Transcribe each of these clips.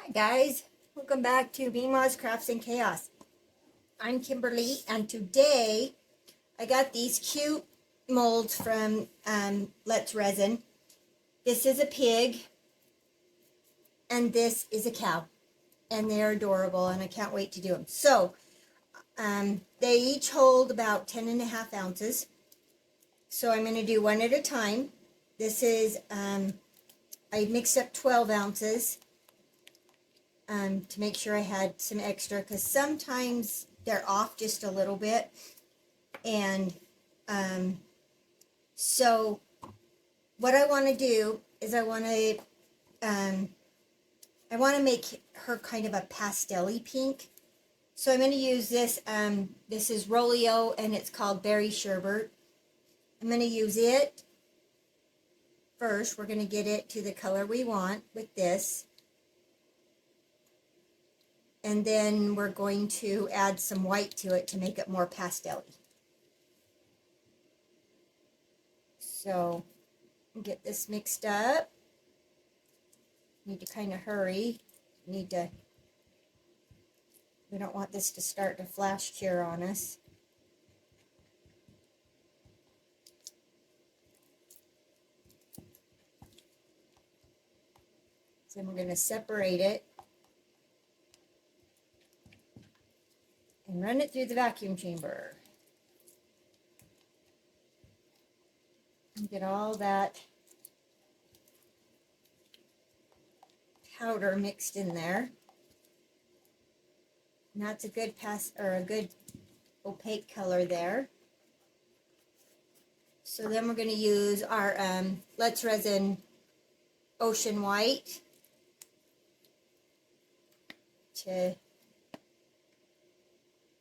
Hi guys, welcome back to Memaw's Crafts and Chaos. I'm Kimberly, and today I got these cute molds from sResin. This is a pig, and this is a cow, and they're adorable, and I can't wait to do them. So, they each hold about 10.5 ounces, so I'm going to do one at a time. This is, I mixed up 12 ounces. To make sure I had some extra, because sometimes they're off just a little bit. And so what I want to do is I want to make her kind of a pastel-y pink. So I'm going to use this. This is Rolio, and it's called Berry Sherbet. I'm going to use it first. We're going to get it to the color we want with this. And then we're going to add some white to it to make it more pastel-y. So, get this mixed up. Need to kind of hurry. We don't want this to start to flash cure on us. So then we're going to separate it and run it through the vacuum chamber. And get all that powder mixed in there. And that's a good a good opaque color there. So then we're going to use our sResin Ocean White to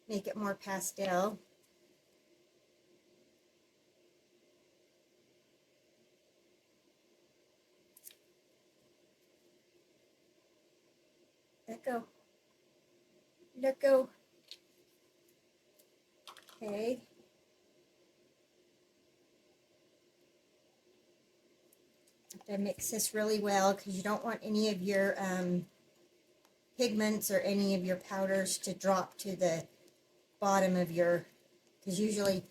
make it more pastel. Let go. Let go. Okay. Have to mix this really well, because you don't want any of your pigments or any of your powders to drop to the bottom of your, because usually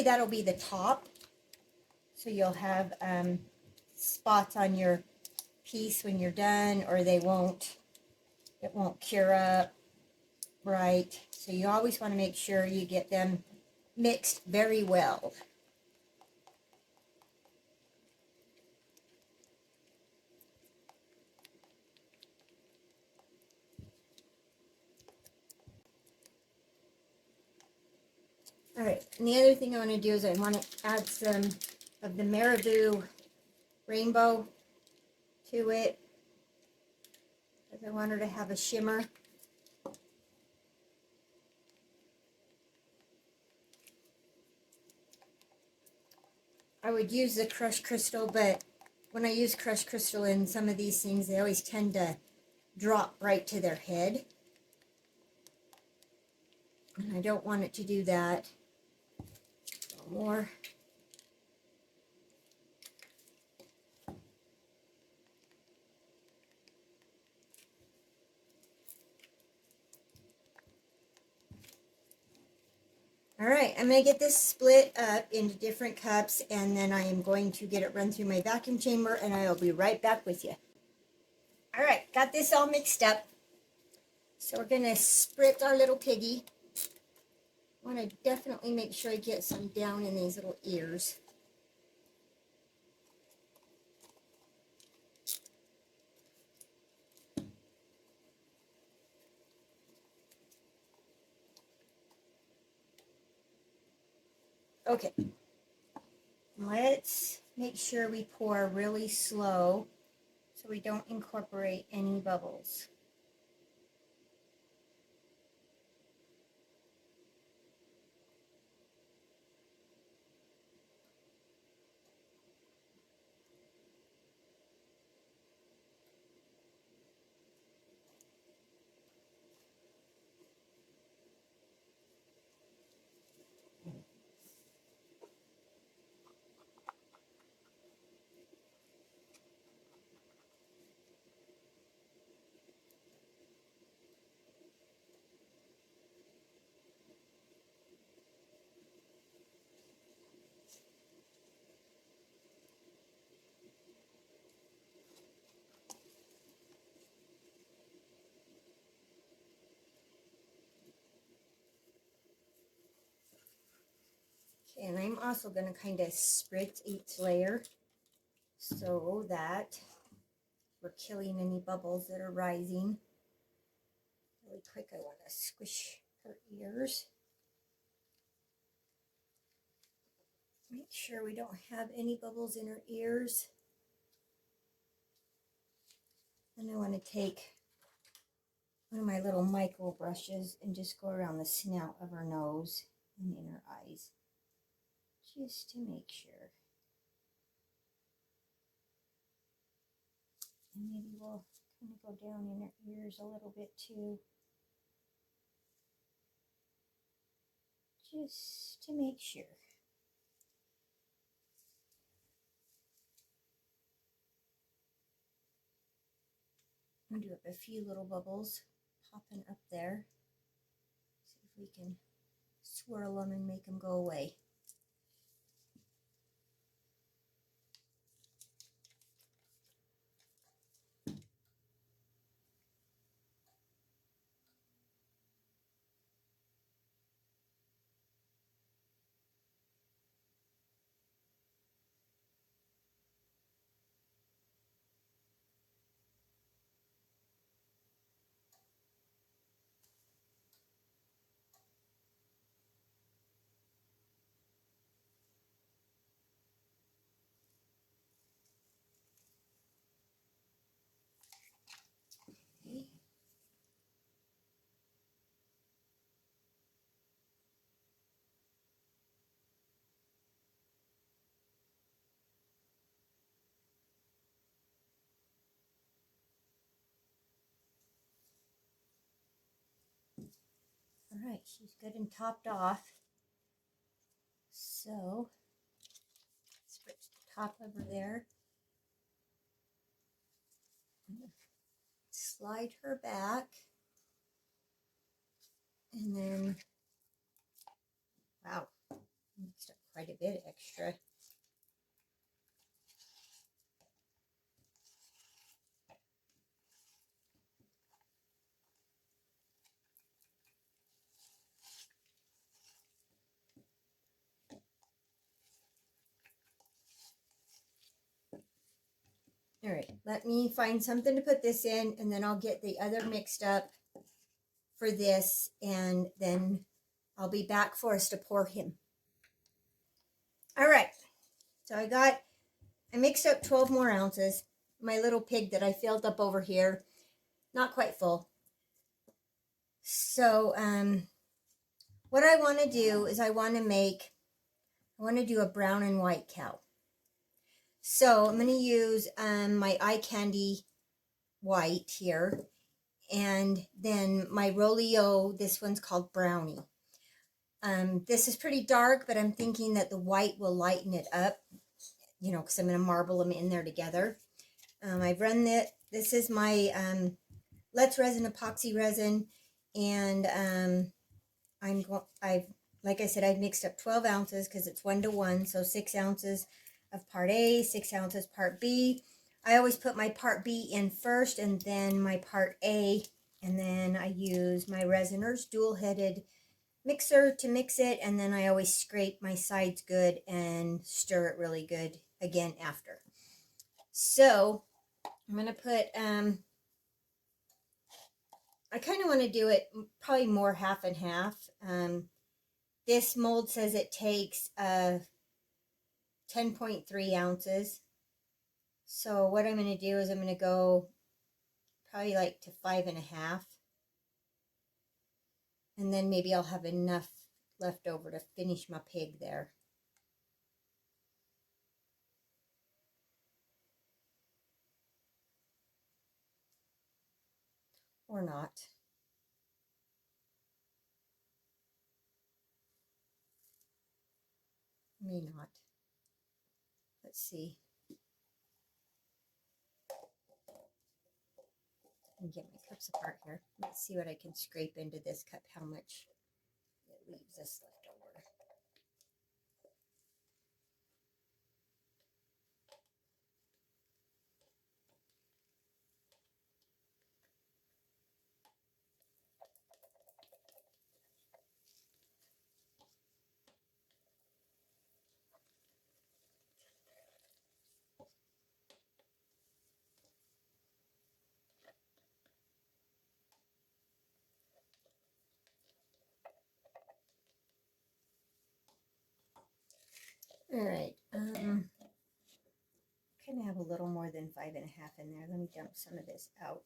that'll be the top, so you'll have spots on your piece when you're done, or it won't cure up right. So you always want to make sure you get them mixed very well. Alright, and the other thing I want to do is I want to add some of the Marabou Rainbow to it, because I want her to have a shimmer. I would use the crushed crystal, but when I use crushed crystal in some of these things, they always tend to drop right to their head. And I don't want it to do that. More. Alright, I'm going to get this split up into different cups, and then I am going to get it run through my vacuum chamber, and I will be right back with you. Alright, got this all mixed up. So we're going to spritz our little piggy. I want to definitely make sure I get some down in these little ears. Okay, let's make sure we pour really slow so we don't incorporate any bubbles. Okay, and I'm also going to kind of spritz each layer so that we're killing any bubbles that are rising. Really quick, I want to squish her ears. Make sure we don't have any bubbles in her ears. And I want to take one of my little micro brushes and just go around the snout of her nose and in her eyes, just to make sure. And maybe we'll kind of go down in her ears a little bit too, just to make sure. I'm gonna do up a few little bubbles popping up there. See if we can swirl them and make them go away. Okay. All right, she's good and topped off. So, spritz the top of her there. Slide her back. And then, wow, mixed up quite a bit extra. All right, let me find something to put this in, and then I'll get the other mixed up for this, and then I'll be back for us to pour him. All right, so I mixed up 12 more ounces. My little pig that I filled up over here, not quite full. So what I want to do is I want to do a brown and white cow. So I'm going to use my eye candy white here, and then my Rolio, this one's called Brownie. This is pretty dark, but I'm thinking that the white will lighten it up, you know, because I'm going to marble them in there together. I've run that. This is my Let's Resin epoxy resin, and like I said, I've mixed up 12 ounces because it's 1-to-1, so 6 ounces of part A, 6 ounces part B. I always put my part B in first and then my part A, and then I use my Resiners dual-headed mixer to mix it, and then I always scrape my sides good and stir it really good again after. So I'm going to put, I kind of want to do it probably more half and half. This mold says it takes 10.3 ounces. So what I'm going to do is I'm going to go probably like to 5.5. And then maybe I'll have enough left over to finish my pig there. Or not. May not. Let's see. And get my cups apart here. Let's see what I can scrape into this cup, how much it leaves us left over. All right. Kind of have a little more than 5.5 in there. Let me dump some of this out.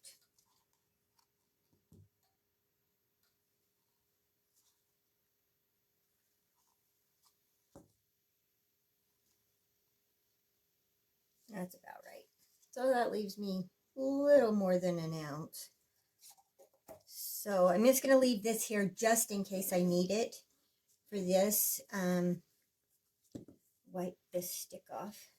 That's about right. So that leaves me a little more than an ounce. So I'm just going to leave this here just in case I need it for this. Wipe this stick off.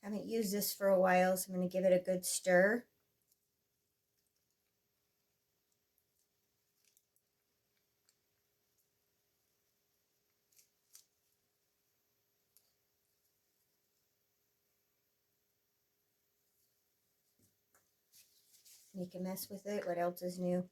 Haven't used this for a while, so I'm going to give it a good stir. Make a mess with it. What else is new?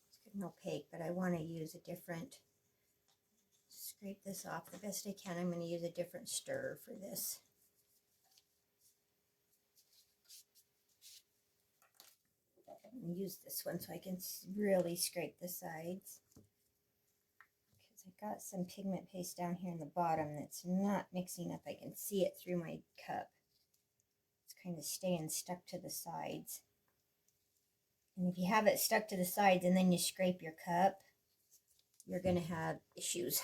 It's getting opaque, but I want to use a different, scrape this off the best I can. I'm going to use a different stir for this. I'm going to use this one so I can really scrape the sides. Because I got some pigment paste down here in the bottom that's not mixing up. I can see it through my cup. It's kind of staying stuck to the sides. And if you have it stuck to the sides and then you scrape your cup, you're going to have issues.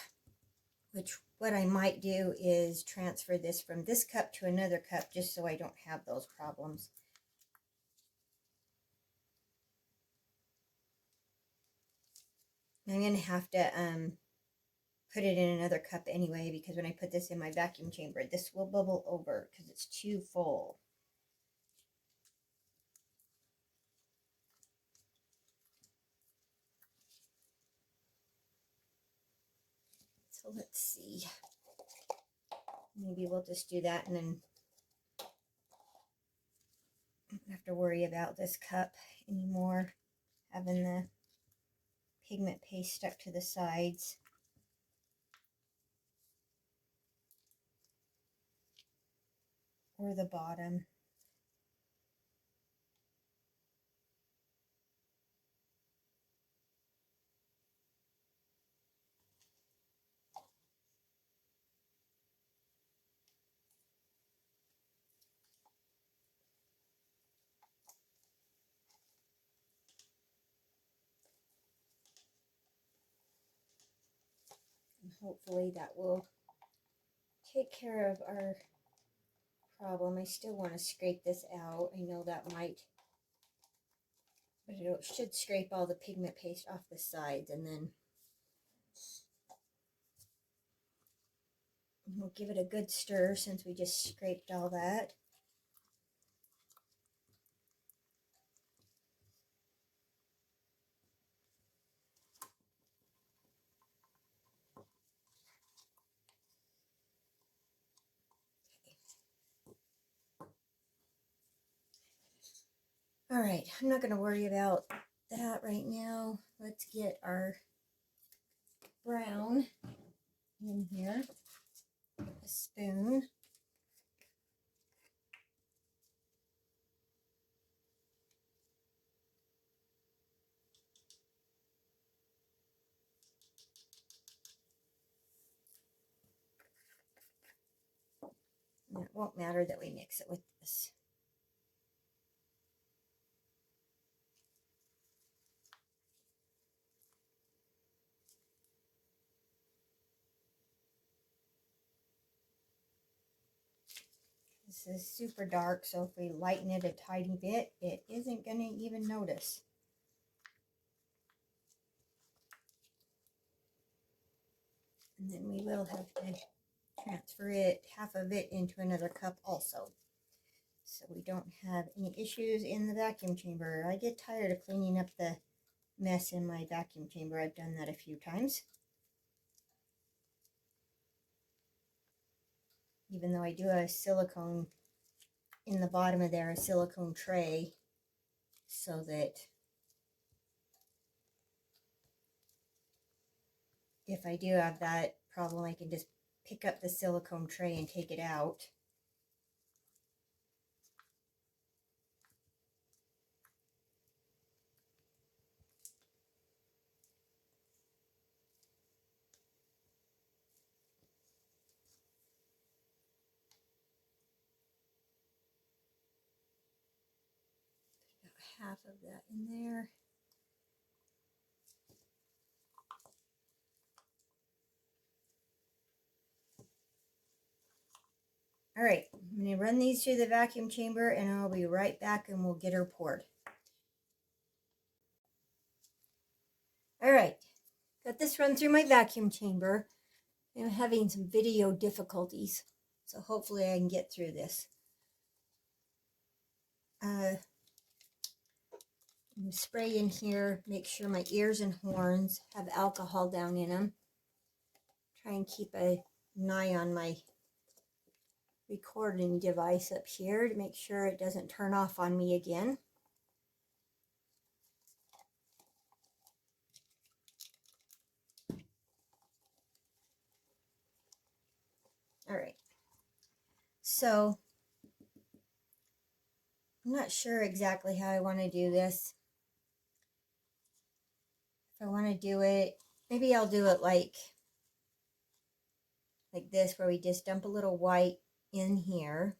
Which what I might do is transfer this from this cup to another cup just so I don't have those problems. I'm going to have to put it in another cup anyway, because when I put this in my vacuum chamber, this will bubble over because it's too full. So let's see. Maybe we'll just do that and then I don't have to worry about this cup anymore, having the pigment paste stuck to the sides. Or the bottom. And hopefully that will take care of our problem. I still want to scrape this out. I know that might, but it should scrape all the pigment paste off the sides, and then we'll give it a good stir since we just scraped all that. All right, I'm not going to worry about that right now. Let's get our brown in here. A spoon. And it won't matter that we mix it with this. This is super dark, so if we lighten it a tiny bit, it isn't going to even notice. And then we will have to transfer it, half of it, into another cup also, so we don't have any issues in the vacuum chamber. I get tired of cleaning up the mess in my vacuum chamber. I've done that a few times. Even though I do a silicone in the bottom of there, a silicone tray, so that if I do have that problem, I can just pick up the silicone tray and take it out. About half of that in there. All right, I'm going to run these through the vacuum chamber and I'll be right back and we'll get her poured. All right, got this run through my vacuum chamber. I'm having some video difficulties, so hopefully I can get through this. Spray in here, make sure my ears and horns have alcohol down in them. Try and keep an eye on my recording device up here to make sure it doesn't turn off on me again. All right, so I'm not sure exactly how I want to do this. If I want to do it, maybe I'll do it like this, where we just dump a little white in here.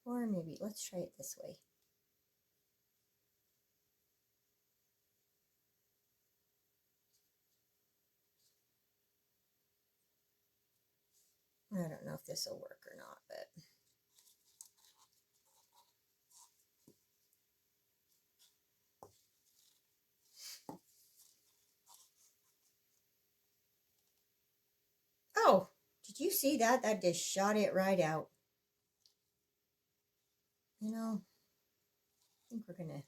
Or maybe, let's try it this way. I don't know if this will work or not, but oh, did you see that? That just shot it right out. You know, I think we're gonna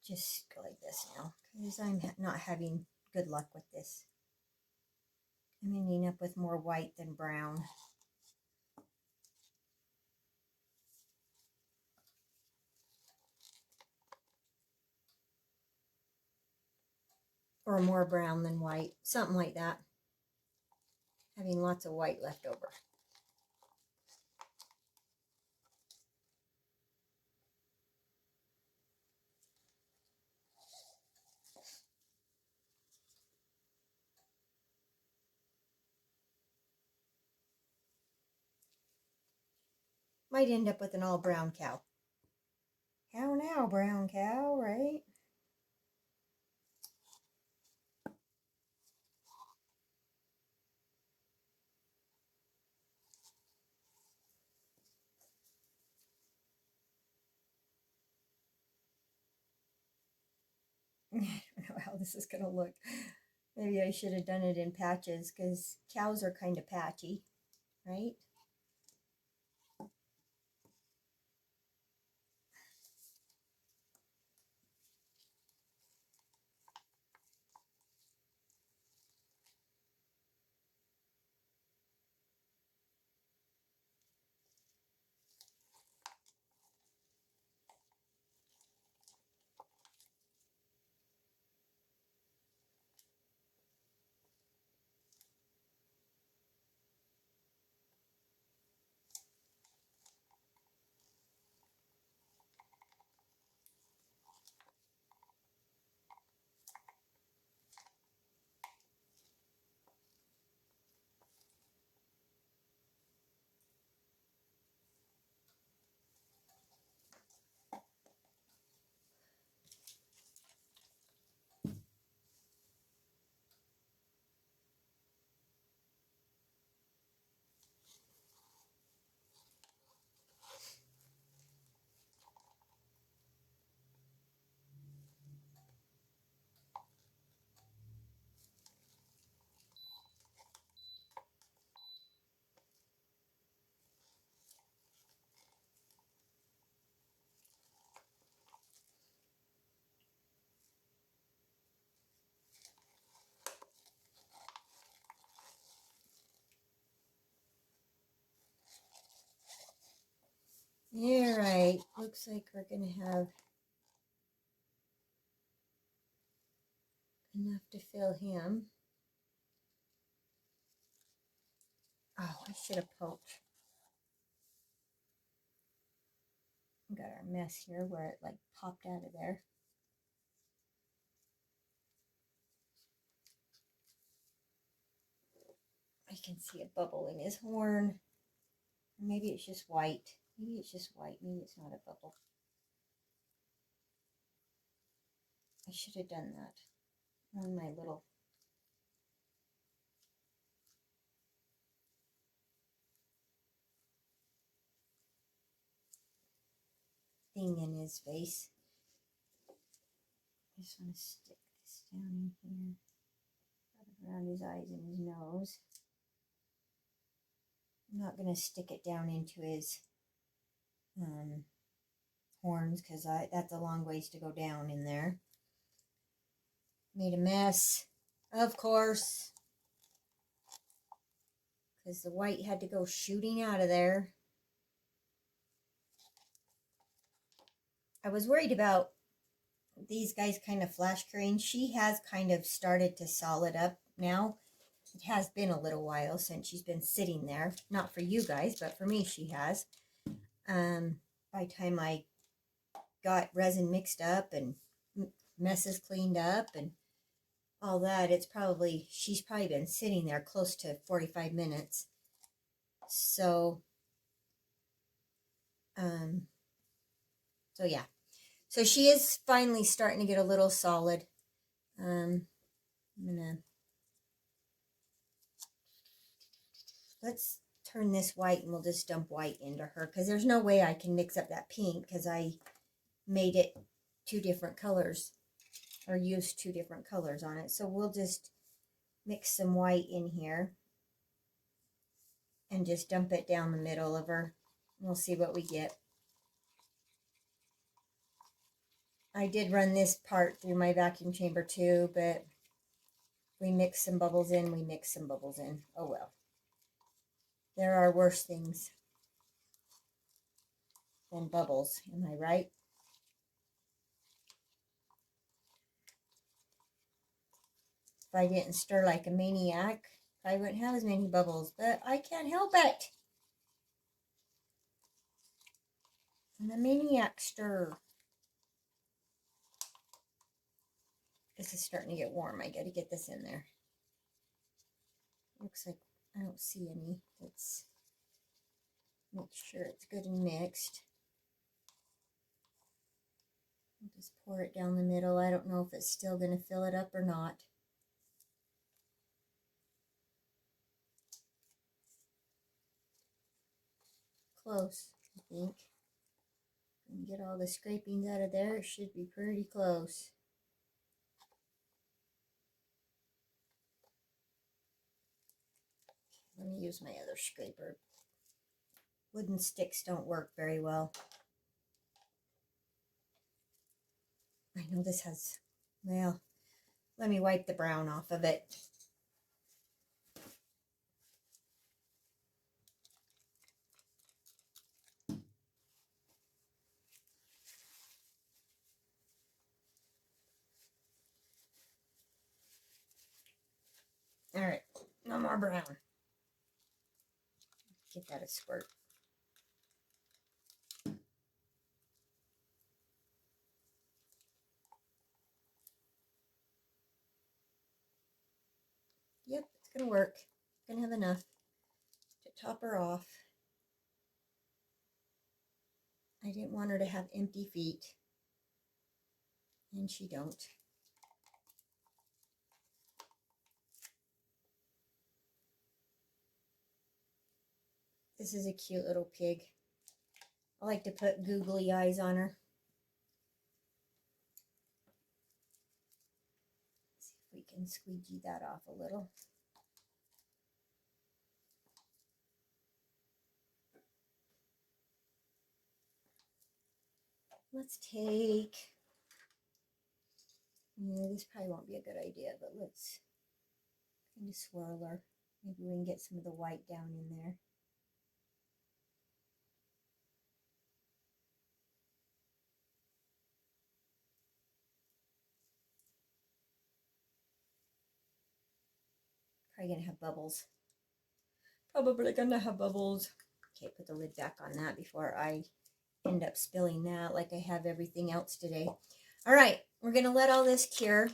just go like this now, because I'm not having good luck with this. I'm ending up with more white than brown. Or more brown than white, something like that. Having lots of white left over. Might end up with an all brown cow. How now, brown cow, right? I don't know how this is going to look. Maybe I should have done it in patches, because cows are kind of patchy, right? All right, looks like we're going to have enough to fill him. Oh, I should have poked. We got our mess here where it like popped out of there. I can see a bubble in his horn. Maybe it's just white. Maybe it's just white. Maybe it's not a bubble. I should have done that on my little thing in his face. I just want to stick this down in here, around his eyes and his nose. I'm not going to stick it down into his horns because that's a long ways to go down in there. Made a mess, of course, because the white had to go shooting out of there. I was worried about these guys kind of flash currying. She has kind of started to solid up now. It has been a little while since she's been sitting there. Not for you guys, but for me she has. By the time I got resin mixed up and messes cleaned up and all that, she's probably been sitting there close to 45 minutes. So, so yeah. So she is finally starting to get a little solid. I'm gonna, let's turn this white and we'll just dump white into her because there's no way I can mix up that pink because I made it two different colors or used two different colors on it. So we'll just mix some white in here and just dump it down the middle of her. We'll see what we get. I did run this part through my vacuum chamber too, but we mix some bubbles in, we mix some bubbles in. Oh well. There are worse things than bubbles, am I right? If I didn't stir like a maniac, I wouldn't have as many bubbles, but I can't help it. I'm a maniac stir. This is starting to get warm. I got to get this in there. Looks like I don't see any. Let's make sure it's good and mixed. I'll just pour it down the middle. I don't know if it's still going to fill it up or not. Close, I think. And get all the scrapings out of there. It should be pretty close. Let me use my other scraper. Wooden sticks don't work very well. I know this has, well, let me wipe the brown off of it. All right, no more brown. Get that a squirt. Yep, it's going to work. Going to have enough to top her off. I didn't want her to have empty feet, and she don't. This is a cute little pig. I like to put googly eyes on her. Let's see if we can squeegee that off a little. Let's take, this probably won't be a good idea, but let's kind of swirl her. Maybe we can get some of the white down in there. Probably gonna have bubbles. Probably gonna have bubbles. Okay, put the lid back on that before I end up spilling that like I have everything else today. All right, we're gonna let all this cure,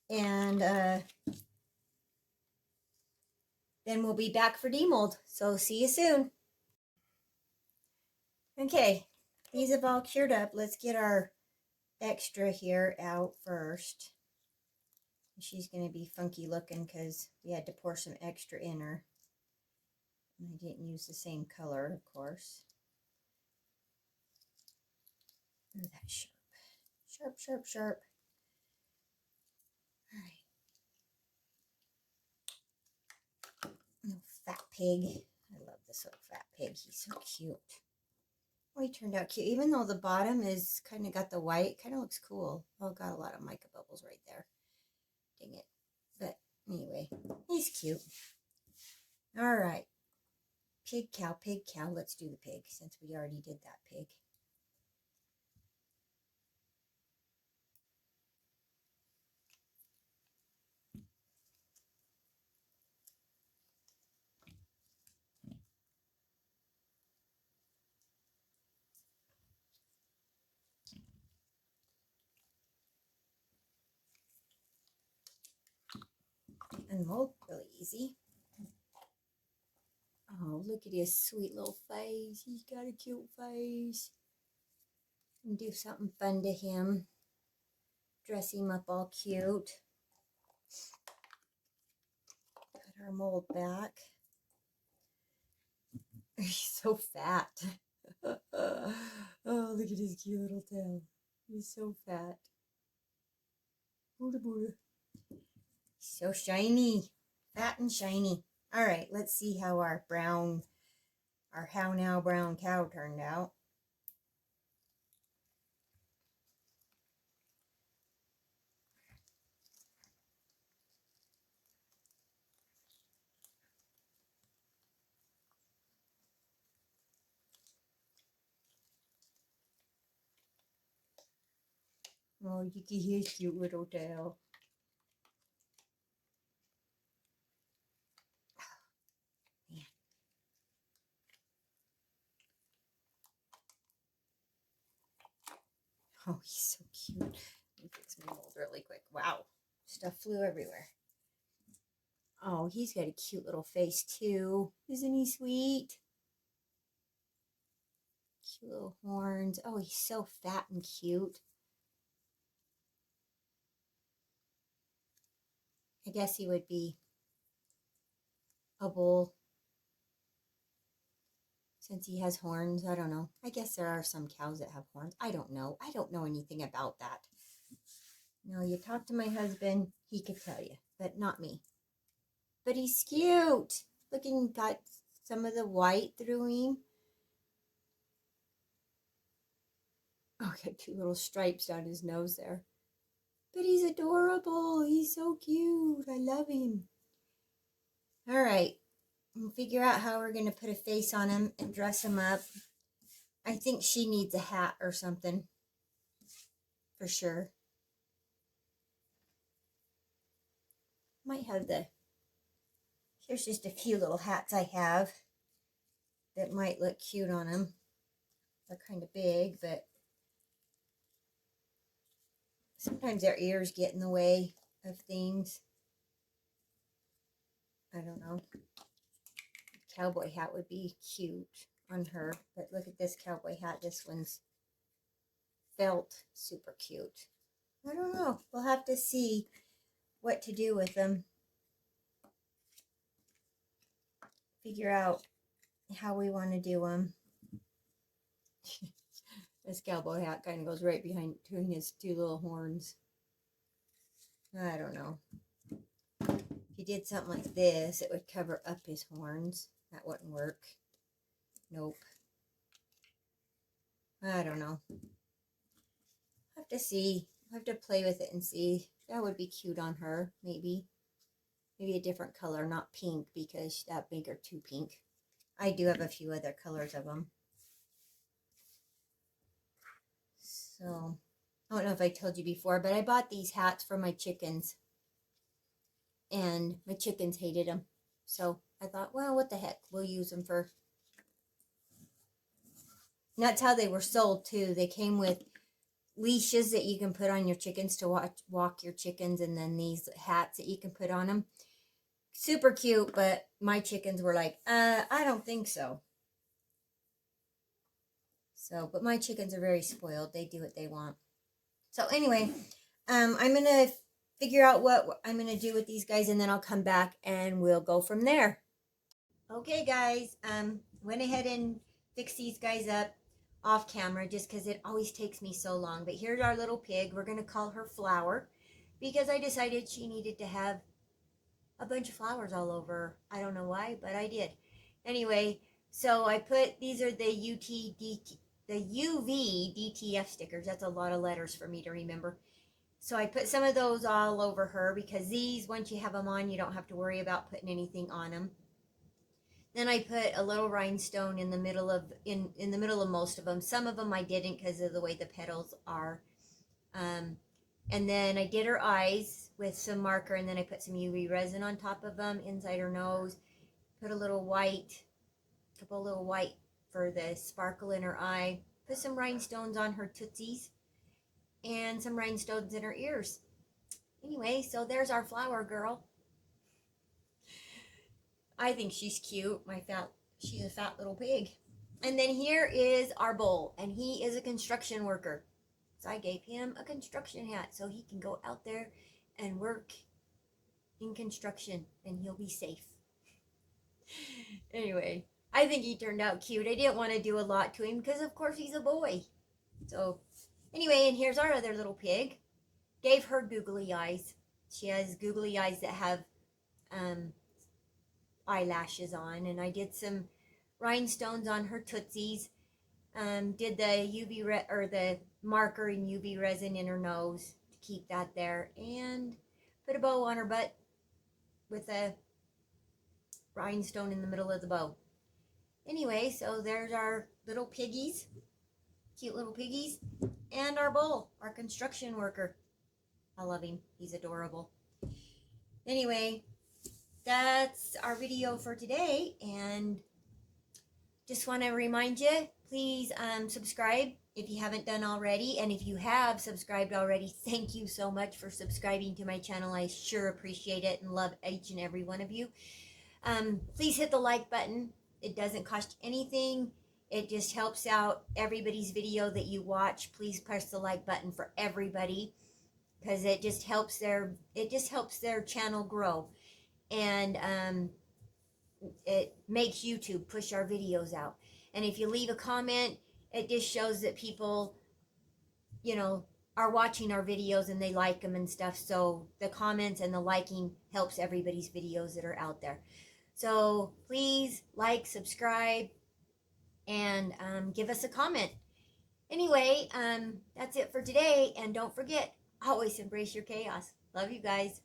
and then we'll be back for demold. So see you soon. Okay, these have all cured up. Let's get our extra here out first. She's going to be funky looking because we had to pour some extra in her. And I didn't use the same color, of course. Oh, that's sharp. Sharp, sharp, sharp. All right. Little fat pig. I love this little fat pig. He's so cute. Oh, he turned out cute. Even though the bottom is kind of got the white, kind of looks cool. Oh, got a lot of mica bubbles right there. Dang it. But anyway, he's cute. All right. Pig, cow, pig, cow. Let's do the pig since we already did that pig. And mold really easy. Oh, look at his sweet little face. He's got a cute face. And do something fun to him. Dress him up all cute. Put our mold back. He's so fat. Oh, look at his cute little tail. He's so fat. Booda booda. So shiny. Fat and shiny. All right, let's see how our how now brown cow turned out. Oh, you can hear his cute little tail. Man. Oh, he's so cute. Let me fix my mold really quick. Wow, stuff flew everywhere. Oh, he's got a cute little face too. Isn't he sweet? Cute little horns. Oh, he's so fat and cute. I guess he would be a bull since he has horns. I don't know. I guess there are some cows that have horns. I don't know. I don't know anything about that. No, you talk to my husband, he could tell you, but not me. But he's cute. Looking, got some of the white through him. Oh, got two little stripes down his nose there. But he's adorable. He's so cute. I love him. All right. We'll figure out how we're going to put a face on him and dress him up. I think she needs a hat or something. For sure. Might have here's just a few little hats I have that might look cute on him. They're kind of big, but sometimes their ears get in the way of things. I don't know. Cowboy hat would be cute on her, but look at this cowboy hat. This one's felt, super cute. I don't know. We'll have to see what to do with them. Figure out how we want to do them. This cowboy hat kind of goes right between his two little horns. I don't know. If you did something like this, it would cover up his horns. That wouldn't work. Nope. I don't know. Have to see. Have to play with it and see. That would be cute on her, maybe. Maybe a different color, not pink, because that make her too pink. I do have a few other colors of them. So, I don't know if I told you before, but I bought these hats for my chickens. and my chickens hated them. So I thought, well, what the heck, we'll use them for... And that's how they were sold too. They came with leashes that you can put on your chickens to walk your chickens, and then these hats that you can put on them. Super cute, but my chickens were like, I don't think so. So, but my chickens are very spoiled. They do what they want. So anyway, I'm going to figure out what I'm going to do with these guys, and then I'll come back and we'll go from there. Okay, guys, went ahead and fixed these guys up off camera just because it always takes me so long. But here's our little pig. We're going to call her Flower because I decided she needed to have a bunch of flowers all over her. I don't know why, but I did. Anyway, so I put, these are the UV DTF stickers. That's a lot of letters for me to remember. So I put some of those all over her because these, once you have them on, you don't have to worry about putting anything on them. Then I put a little rhinestone in the middle of in the middle of most of them. Some of them I didn't because of the way the petals are. And then I did her eyes with some marker, and then I put some UV resin on top of them, inside her nose. Put a little white, couple little white for the sparkle in her eye. Put some rhinestones on her tootsies, and some rhinestones in her ears. Anyway, so there's our Flower girl. I think she's cute. She's a fat little pig. And then here is our Bull, and he is a construction worker. So I gave him a construction hat so he can go out there and work in construction, and he'll be safe. Anyway, I think he turned out cute. I didn't want to do a lot to him because, of course, he's a boy. So anyway, and here's our other little pig. Gave her googly eyes. She has googly eyes that have eyelashes on, and I did some rhinestones on her tootsies. Did the the marker and UV resin in her nose to keep that there, and put a bow on her butt with a rhinestone in the middle of the bow. Anyway, so there's our little piggies, cute little piggies, and our Bull, our construction worker. I love him. He's adorable. Anyway, that's our video for today, and just want to remind you, please subscribe if you haven't done already, and if you have subscribed already, thank you so much for subscribing to my channel. I sure appreciate it and love each and every one of you. Please hit the like button. It doesn't cost anything. It just helps out everybody's video that you watch. Please press the like button for everybody, because it just helps their channel grow, and it makes YouTube push our videos out. And if you leave a comment, it just shows that people, are watching our videos and they like them and stuff. So the comments and the liking helps everybody's videos that are out there. So please like, subscribe, and give us a comment. Anyway, that's it for today. And don't forget, always embrace your chaos. Love you guys.